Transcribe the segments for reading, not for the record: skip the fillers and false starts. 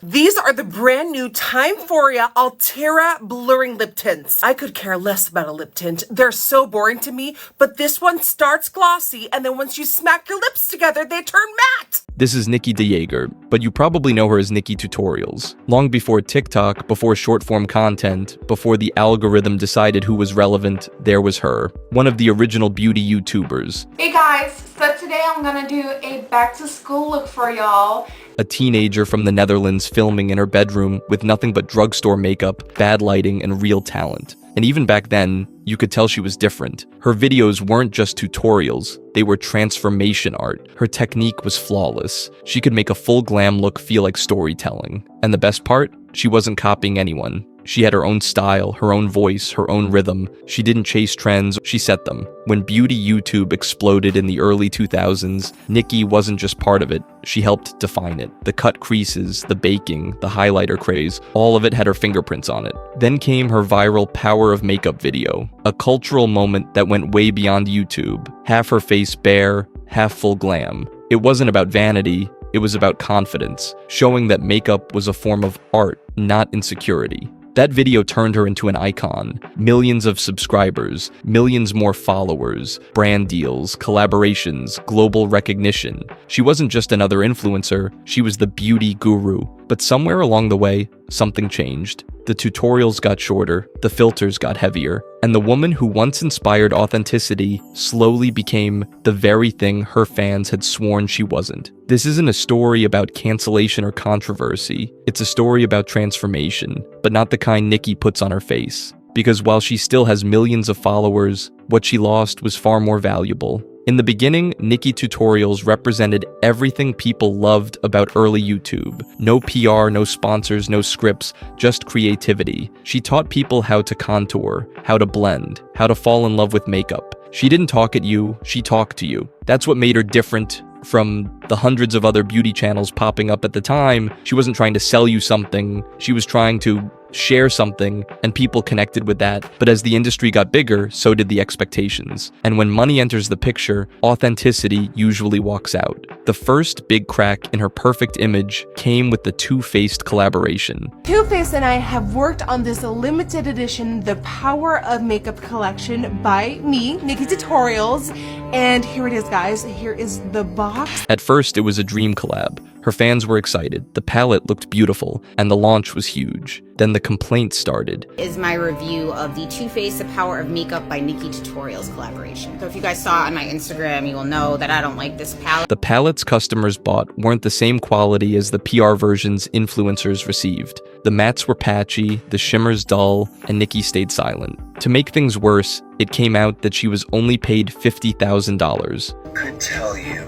These are the brand new Timeforia Altera blurring lip tints. I could care less about a lip tint. They're so boring to me, but this one starts glossy, and then once you smack your lips together, they turn matte. This is Nikkie DeJager, but you probably know her as Nikkie Tutorials. Long before TikTok, before short-form content, before the algorithm decided who was relevant, there was her. One of the original beauty YouTubers. Hey guys, so today I'm gonna do a back-to-school look for y'all. A teenager from the Netherlands filming in her bedroom with nothing but drugstore makeup, bad lighting, and real talent. And even back then, you could tell she was different. Her videos weren't just tutorials, they were transformation art. Her technique was flawless. She could make a full glam look feel like storytelling. And the best part? She wasn't copying anyone. She had her own style, her own voice, her own rhythm. She didn't chase trends, she set them. When beauty YouTube exploded in the early 2000s, Nikkie wasn't just part of it, she helped define it. The cut creases, the baking, the highlighter craze, all of it had her fingerprints on it. Then came her viral Power of Makeup video, a cultural moment that went way beyond YouTube. Half her face bare, half full glam. It wasn't about vanity, it was about confidence, showing that makeup was a form of art, not insecurity. That video turned her into an icon. Millions of subscribers, millions more followers, brand deals, collaborations, global recognition. She wasn't just another influencer, she was the beauty guru. But somewhere along the way, something changed. The tutorials got shorter, the filters got heavier, and the woman who once inspired authenticity slowly became the very thing her fans had sworn she wasn't. This isn't a story about cancellation or controversy. It's a story about transformation, but not the kind Nikkie puts on her face. Because while she still has millions of followers, what she lost was far more valuable. In the beginning, Nikkie Tutorials represented everything people loved about early YouTube. No PR, no sponsors, no scripts, just creativity. She taught people how to contour, how to blend, how to fall in love with makeup. She didn't talk at you, she talked to you. That's what made her different from the hundreds of other beauty channels popping up at the time. She wasn't trying to sell you something, she was trying to share something, and people connected with that. But as the industry got bigger, so did the expectations. And when money enters the picture, authenticity usually walks out. The first big crack in her perfect image came with the Too Faced collaboration. Too Faced and I have worked on this limited edition, The Power of Makeup collection by me, Nikkie Tutorials. And here it is, guys. Here is the box. At first, it was a dream collab. Her fans were excited, the palette looked beautiful, and the launch was huge. Then the complaints started. Is my review of the Too Faced The Power of Makeup by Nikkie Tutorials collaboration. So if you guys saw on my Instagram, you will know that I don't like this palette. The palettes customers bought weren't the same quality as the PR versions influencers received. The mattes were patchy, the shimmers dull, and Nikkie stayed silent. To make things worse, it came out that she was only paid $50,000. Could tell you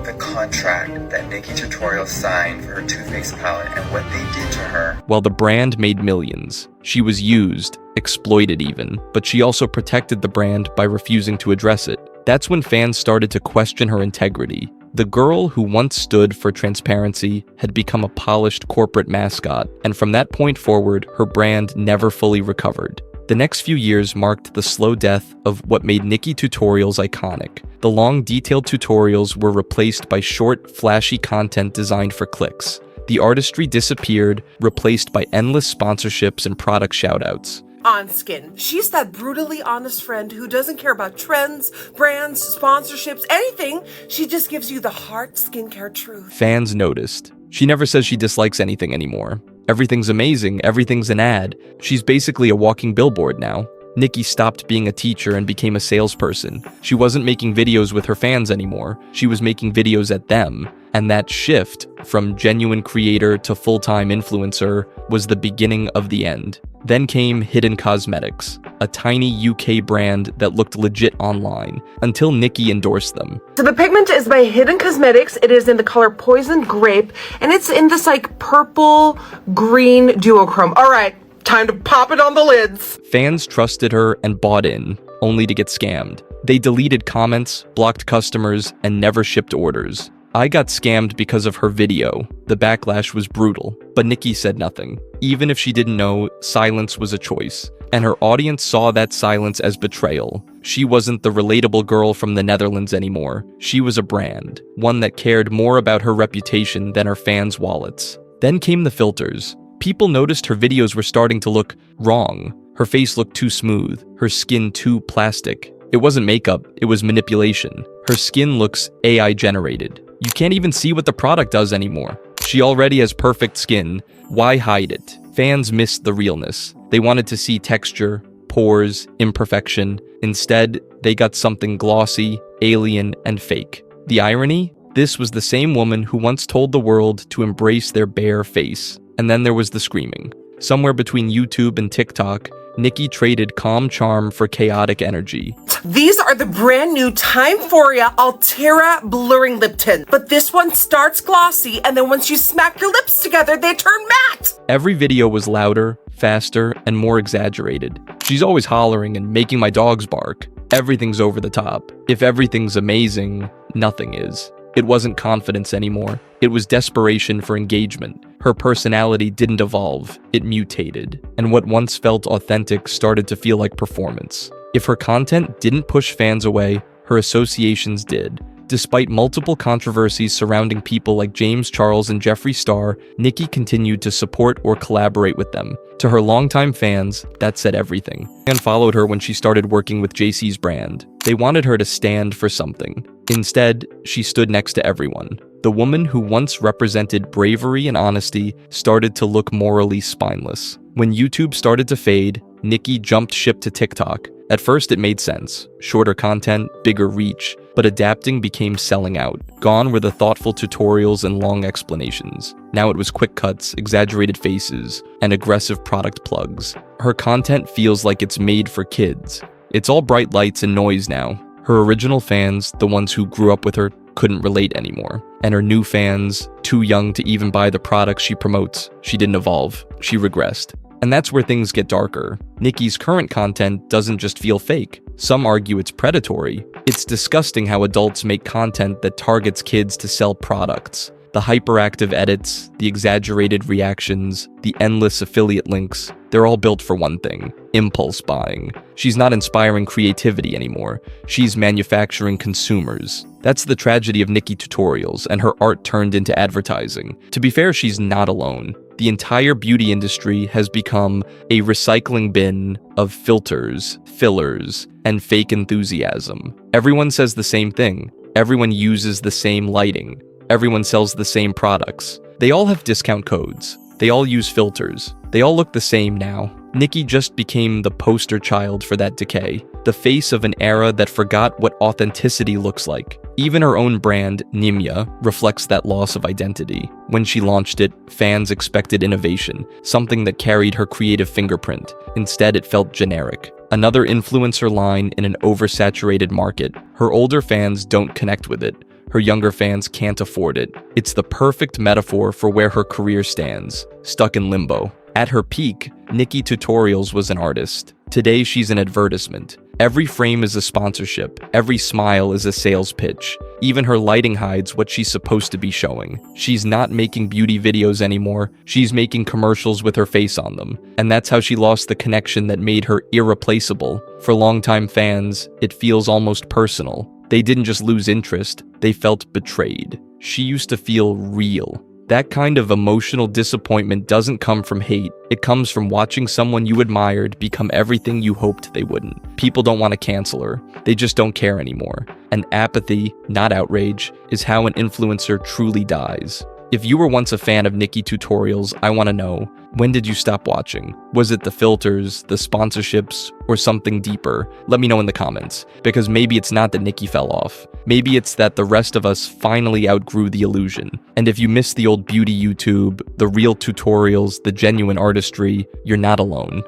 the contract that Nikkie Tutorials signed for her Too Faced palette and what they did to her. While the brand made millions, she was used, exploited even, but she also protected the brand by refusing to address it. That's when fans started to question her integrity. The girl who once stood for transparency had become a polished corporate mascot, and from that point forward, her brand never fully recovered. The next few years marked the slow death of what made Nikkie Tutorials iconic. The long, detailed tutorials were replaced by short, flashy content designed for clicks. The artistry disappeared, replaced by endless sponsorships and product shoutouts. On skin. She's that brutally honest friend who doesn't care about trends, brands, sponsorships, anything. She just gives you the heart skincare truth. Fans noticed. She never says she dislikes anything anymore. Everything's amazing, everything's an ad. She's basically a walking billboard now. Nikkie stopped being a teacher and became a salesperson. She wasn't making videos with her fans anymore. She was making videos at them. And that shift from genuine creator to full-time influencer was the beginning of the end. Then came Hidden Cosmetics, a tiny UK brand that looked legit online, until Nikkie endorsed them. So the pigment is by Hidden Cosmetics. It is in the color Poison Grape, and it's in this like purple green duochrome. All right, time to pop it on the lids. Fans trusted her and bought in, only to get scammed. They deleted comments, blocked customers, and never shipped orders. I got scammed because of her video. The backlash was brutal, but Nikkie said nothing. Even if she didn't know, silence was a choice. And her audience saw that silence as betrayal. She wasn't the relatable girl from the Netherlands anymore. She was a brand, one that cared more about her reputation than her fans' wallets. Then came the filters. People noticed her videos were starting to look wrong. Her face looked too smooth, her skin too plastic. It wasn't makeup, it was manipulation. Her skin looks AI generated. You can't even see what the product does anymore. She already has perfect skin. Why hide it? Fans missed the realness. They wanted to see texture, pores, imperfection. Instead, they got something glossy, alien, and fake. The irony? This was the same woman who once told the world to embrace their bare face. And then there was the screaming. Somewhere between YouTube and TikTok, Nikkie traded calm charm for chaotic energy. These are the brand new Timeforia Altera blurring lip tint. But this one starts glossy, and then once you smack your lips together, they turn matte. Every video was louder, faster, and more exaggerated. She's always hollering and making my dogs bark. Everything's over the top. If everything's amazing, nothing is. It wasn't confidence anymore. It was desperation for engagement. Her personality didn't evolve, it mutated. And what once felt authentic started to feel like performance. If her content didn't push fans away, her associations did. Despite multiple controversies surrounding people like James Charles and Jeffree Star, Nikkie continued to support or collaborate with them. To her longtime fans, that said everything. Fans followed her when she started working with JC's brand. They wanted her to stand for something. Instead, she stood next to everyone. The woman who once represented bravery and honesty started to look morally spineless. When YouTube started to fade, Nikkie jumped ship to TikTok. At first it made sense. Shorter content, bigger reach. But adapting became selling out. Gone were the thoughtful tutorials and long explanations. Now it was quick cuts, exaggerated faces, and aggressive product plugs. Her content feels like it's made for kids. It's all bright lights and noise now. Her original fans, the ones who grew up with her, couldn't relate anymore. And her new fans, too young to even buy the products she promotes, she didn't evolve. She regressed. And that's where things get darker. Nikkie's current content doesn't just feel fake. Some argue it's predatory. It's disgusting how adults make content that targets kids to sell products. The hyperactive edits, the exaggerated reactions, the endless affiliate links, they're all built for one thing: impulse buying. She's not inspiring creativity anymore. She's manufacturing consumers. That's the tragedy of Nikkie tutorials, and her art turned into advertising. To be fair, she's not alone. The entire beauty industry has become a recycling bin of filters, fillers, and fake enthusiasm. Everyone says the same thing. Everyone uses the same lighting. Everyone sells the same products. They all have discount codes. They all use filters. They all look the same now. Nikkie just became the poster child for that decay, the face of an era that forgot what authenticity looks like. Even her own brand, Nimya, reflects that loss of identity. When she launched it, fans expected innovation, something that carried her creative fingerprint. Instead, it felt generic. Another influencer line in an oversaturated market. Her older fans don't connect with it. Her younger fans can't afford it. It's the perfect metaphor for where her career stands, stuck in limbo. At her peak, Nikkie Tutorials was an artist. Today, she's an advertisement. Every frame is a sponsorship. Every smile is a sales pitch. Even her lighting hides what she's supposed to be showing. She's not making beauty videos anymore. She's making commercials with her face on them. And that's how she lost the connection that made her irreplaceable. For longtime fans, it feels almost personal. They didn't just lose interest, they felt betrayed. She used to feel real. That kind of emotional disappointment doesn't come from hate. It comes from watching someone you admired become everything you hoped they wouldn't. People don't want to cancel her. They just don't care anymore. And apathy, not outrage, is how an influencer truly dies. If you were once a fan of Nikkie Tutorials, I want to know, when did you stop watching? Was it the filters, the sponsorships, or something deeper? Let me know in the comments, because maybe it's not that Nikkie fell off. Maybe it's that the rest of us finally outgrew the illusion. And if you miss the old beauty YouTube, the real tutorials, the genuine artistry, you're not alone.